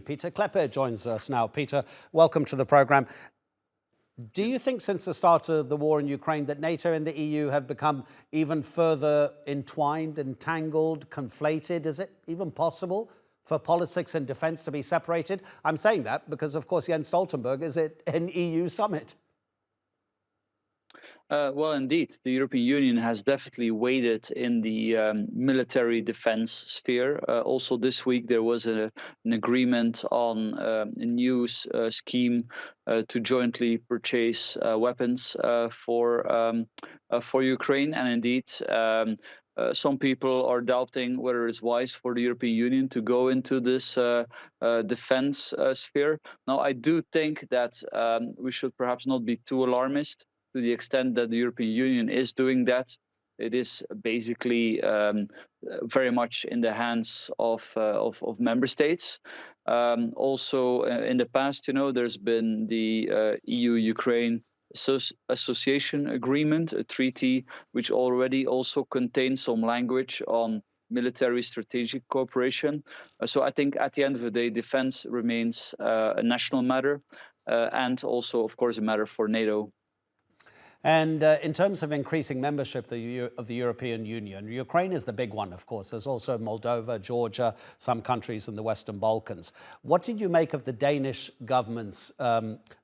Peter Kleppe joins us now. Peter, welcome to the programme. Do you think since the start of the war in Ukraine that NATO and the EU have become even further entwined, entangled, conflated? Is it even possible for politics and defence to be separated? I'm saying that because, of course, Jens Stoltenberg is at an EU summit. Well, indeed, the European Union has definitely waded in the military defense sphere. Also, this week there was an agreement on a new scheme to jointly purchase weapons for Ukraine. And indeed, some people are doubting whether it's wise for the European Union to go into this defense sphere. Now, I do think that we should perhaps not be too alarmist. To the extent that the European Union is doing that, it is basically very much in the hands of member states. Also, in the past, there's been the EU-Ukraine Association Agreement, a treaty which already also contains some language on military strategic cooperation. So I think at the end of the day, defense remains a national matter and also, of course, a matter for NATO. And in terms of increasing membership of the European Union, Ukraine is the big one, of course. There's also Moldova, Georgia, some countries in the Western Balkans. What did you make of the Danish government's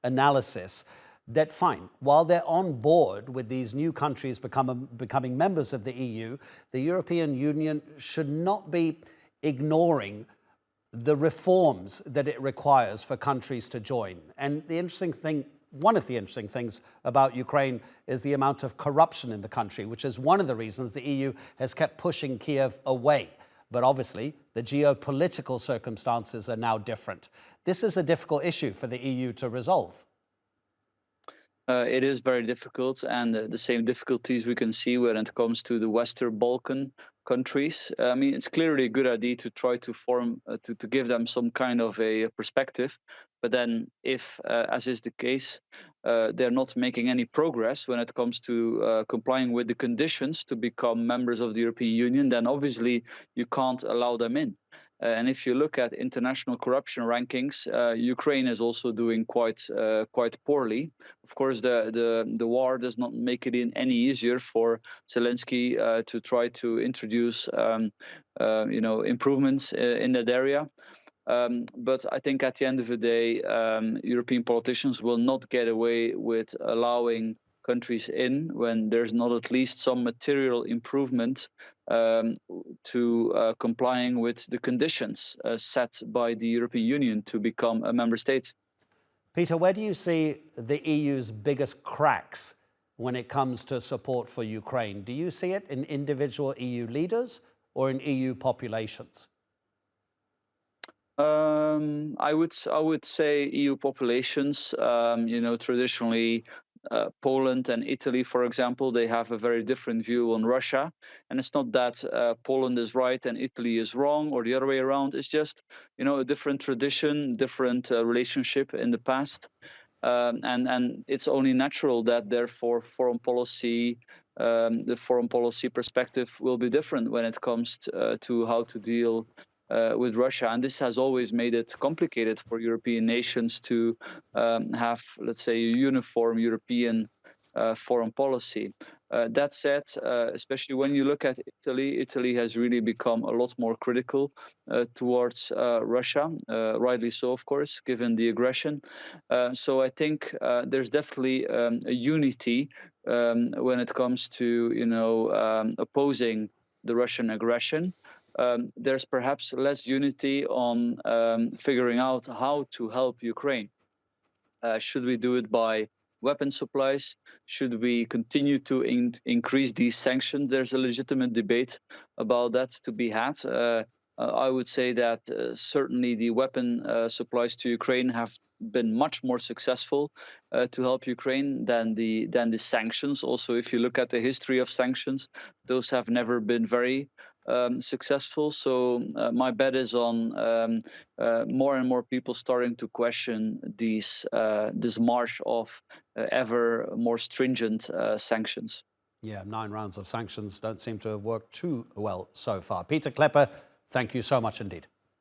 analysis that, fine, while they're on board with these new countries becoming members of the EU, the European Union should not be ignoring the reforms that it requires for countries to join? And the interesting thing, one of the interesting things about Ukraine is the amount of corruption in the country, which is one of the reasons the EU has kept pushing Kiev away. But obviously, the geopolitical circumstances are now different. This is a difficult issue for the EU to resolve. It is very difficult, and the same difficulties we can see when it comes to the Western Balkan countries. I mean, it's clearly a good idea to try to form, to give them some kind of a perspective. But then if, as is the case, they're not making any progress when it comes to complying with the conditions to become members of the European Union, then obviously you can't allow them in. And if you look at international corruption rankings, Ukraine is also doing quite poorly. Of course, the war does not make it any easier for Zelensky to try to introduce improvements in that area. But I think at the end of the day, European politicians will not get away with allowing countries in when there's not at least some material improvement to complying with the conditions set by the European Union to become a member state. Peter, where do you see the EU's biggest cracks when it comes to support for Ukraine? Do you see it in individual EU leaders or in EU populations? I would say EU populations. Traditionally, Poland and Italy, for example, they have a very different view on Russia. And it's not that Poland is right and Italy is wrong or the other way around. It's just, a different tradition, different relationship in the past. And it's only natural that therefore foreign policy, the foreign policy perspective will be different when it comes to how to deal with Russia. And this has always made it complicated for European nations to have, let's say, a uniform European foreign policy. That said, especially when you look at Italy has really become a lot more critical towards Russia, rightly so, of course, given the aggression. So I think there's definitely a unity when it comes to, opposing the Russian aggression. There's perhaps less unity on figuring out how to help Ukraine. Should we do it by weapon supplies? Should we continue to increase these sanctions? There's a legitimate debate about that to be had. I would say that certainly the weapon supplies to Ukraine have been much more successful to help Ukraine than the sanctions. Also, if you look at the history of sanctions, those have never been very successful. So my bet is on more and more people starting to question this march of ever more stringent sanctions. Yeah, 9 rounds of sanctions don't seem to have worked too well so far. Peter Kleppe, thank you so much indeed.